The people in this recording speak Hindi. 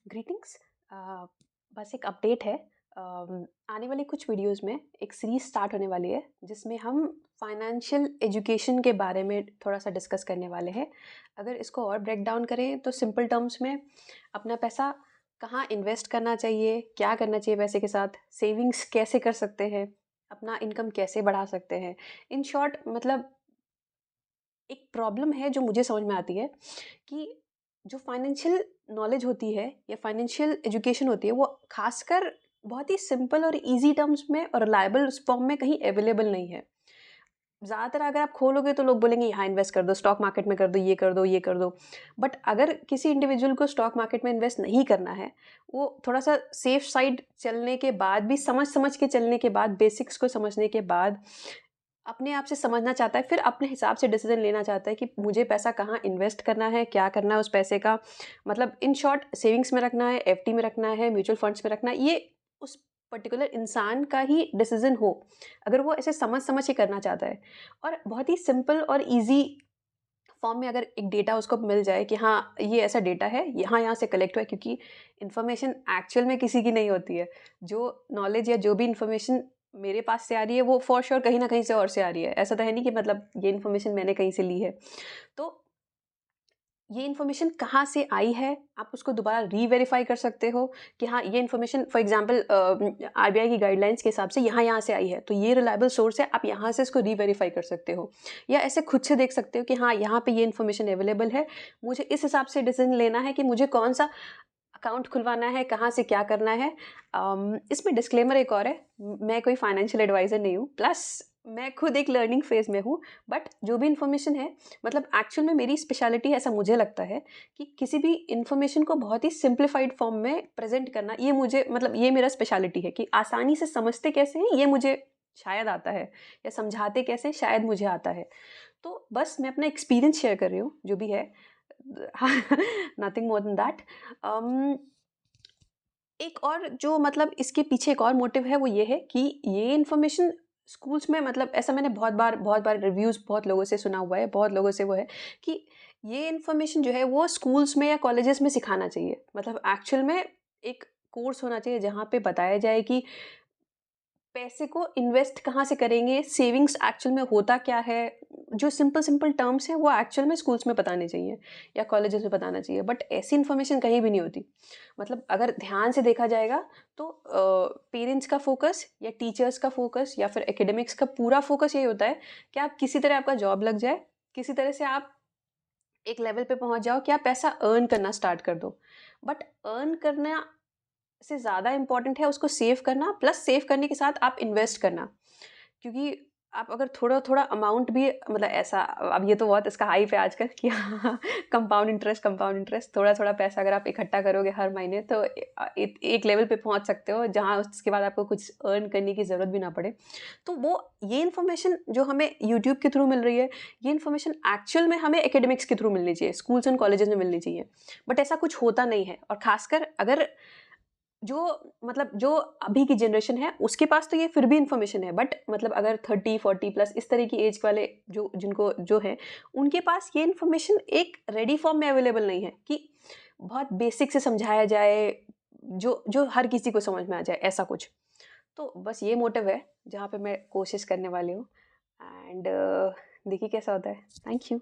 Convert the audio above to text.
ग्रीटिंग्स। बस एक अपडेट है। आने वाले कुछ वीडियोस में एक सीरीज स्टार्ट होने वाली है जिसमें हम फाइनेंशियल एजुकेशन के बारे में थोड़ा सा डिस्कस करने वाले हैं। अगर इसको और ब्रेक डाउन करें तो सिंपल टर्म्स में अपना पैसा कहाँ इन्वेस्ट करना चाहिए, क्या करना चाहिए पैसे के साथ, सेविंग्स कैसे कर सकते हैं, अपना इनकम कैसे बढ़ा सकते हैं। इन शॉर्ट मतलब एक प्रॉब्लम है जो मुझे समझ में आती है कि जो फाइनेंशियल नॉलेज होती है या फाइनेंशियल एजुकेशन होती है वो खासकर बहुत ही सिंपल और इजी टर्म्स में और रिलायबल फॉर्म में कहीं अवेलेबल नहीं है। ज़्यादातर अगर आप खोलोगे तो लोग बोलेंगे यहाँ इन्वेस्ट कर दो, स्टॉक मार्केट में कर दो, ये कर दो, ये कर दो। बट अगर किसी इंडिविजुअल को स्टॉक मार्केट में इन्वेस्ट नहीं करना है, वो थोड़ा सा सेफ साइड चलने के बाद भी समझ समझ के चलने के बाद, बेसिक्स को समझने के बाद अपने आप से समझना चाहता है, फिर अपने हिसाब से डिसीजन लेना चाहता है कि मुझे पैसा कहाँ इन्वेस्ट करना है, क्या करना है उस पैसे का। मतलब इन शॉर्ट सेविंग्स में रखना है, एफडी में रखना है, म्यूचुअल फंड्स में रखना है, ये उस पर्टिकुलर इंसान का ही डिसीजन हो, अगर वो ऐसे समझ समझ के करना चाहता है। और बहुत ही सिंपल और ईजी फॉर्म में अगर एक डेटा उसको मिल जाए कि हाँ ये ऐसा डेटा है, यहाँ यहाँ से कलेक्ट हुआ है, क्योंकि इन्फॉर्मेशन एक्चुअल में किसी की नहीं होती है। जो नॉलेज या जो भी इन्फॉर्मेशन मेरे पास से आ रही है वो फॉर श्योर कहीं ना कहीं से और से आ रही है। ऐसा तो है नहीं कि मतलब ये इन्फॉर्मेशन मैंने कहीं से ली है। तो ये इन्फॉर्मेशन कहाँ से आई है, आप उसको दोबारा री-वेरीफाई कर सकते हो कि हाँ ये इन्फॉर्मेशन फॉर एग्जांपल आरबीआई की गाइडलाइंस के हिसाब से यहाँ से आई है, तो ये रिलायबल सोर्स है, आप यहाँ से इसको री-वेरीफाई कर सकते हो। या ऐसे खुद से देख सकते हो कि हाँ यहाँ पे ये इन्फॉर्मेशन अवेलेबल है, मुझे इस हिसाब से डिसीजन लेना है कि मुझे कौन सा अकाउंट खुलवाना है, कहाँ से क्या करना है। इसमें डिस्क्लेमर एक और है, मैं कोई फाइनेंशियल एडवाइज़र नहीं हूँ, प्लस मैं खुद एक लर्निंग फेज़ में हूँ। बट जो भी इन्फॉर्मेशन है, मतलब एक्चुअल में मेरी स्पेशलिटी ऐसा मुझे लगता है कि किसी भी इन्फॉर्मेशन को बहुत ही सिंप्लीफाइड फॉर्म में प्रेजेंट करना, ये मुझे मतलब ये मेरा स्पेशलिटी है कि आसानी से समझते कैसे हैं ये मुझे शायद आता है, या समझाते कैसे शायद मुझे आता है। तो बस मैं अपना एक्सपीरियंस शेयर कर रही हूँ जो भी है। Nothing more than that. एक और जो मतलब इसके पीछे एक और मोटिव है वो ये है कि ये इन्फॉर्मेशन स्कूल्स में, मतलब ऐसा मैंने बहुत बार रिव्यूज़ बहुत लोगों से सुना हुआ है, बहुत लोगों से वो है कि ये इन्फॉर्मेशन जो है वो स्कूल्स में या कॉलेजेस में सिखाना चाहिए। मतलब एक्चुअल में एक कोर्स होना चाहिए जहाँ पे बताया जाए कि पैसे को इन्वेस्ट कहाँ से करेंगे, सेविंग्स एक्चुअल में होता क्या है, जो सिंपल सिंपल टर्म्स हैं वो एक्चुअल में स्कूल्स में बताने चाहिए या कॉलेजेस में बताना चाहिए। बट ऐसी इन्फॉर्मेशन कहीं भी नहीं होती। मतलब अगर ध्यान से देखा जाएगा तो पेरेंट्स का फोकस या टीचर्स का फोकस या फिर एकेडमिक्स का पूरा फोकस यही होता है कि आप किसी तरह आपका जॉब लग जाए, किसी तरह से आप एक लेवल पे पहुंच जाओ कि आप पैसा अर्न करना स्टार्ट कर दो। बट अर्न करना से ज़्यादा इम्पोर्टेंट है उसको सेव करना, प्लस सेव करने के साथ आप इन्वेस्ट करना। क्योंकि आप अगर थोड़ा-थोड़ा अमाउंट भी, मतलब ऐसा, अब ये तो बहुत इसका हाइप है आजकल कि कंपाउंड इंटरेस्ट, थोड़ा-थोड़ा पैसा अगर आप इकट्ठा करोगे हर महीने तो एक लेवल पे पहुँच सकते हो जहाँ उसके बाद आपको कुछ अर्न करने की ज़रूरत भी ना पड़े। तो वो ये इन्फॉर्मेशन जो हमें यूट्यूब के थ्रू मिल रही है, ये इन्फॉर्मेशन एक्चुअल में हमें एकेडमिक्स के थ्रू मिलनी चाहिए, स्कूल्स एंड कॉलेजेस में मिलनी चाहिए। बट ऐसा कुछ होता नहीं है, और ख़ासकर अगर जो मतलब जो अभी की जनरेशन है उसके पास तो ये फिर भी इन्फॉर्मेशन है, बट मतलब अगर 30-40 प्लस इस तरह की एज वाले जो जिनको जो है, उनके पास ये इन्फॉर्मेशन एक रेडी फॉर्म में अवेलेबल नहीं है कि बहुत बेसिक से समझाया जाए, जो जो हर किसी को समझ में आ जाए, ऐसा कुछ। तो बस ये मोटिव है जहाँ पे मैं कोशिश करने वाली हूँ। एंड देखिए कैसा होता है। Thank you.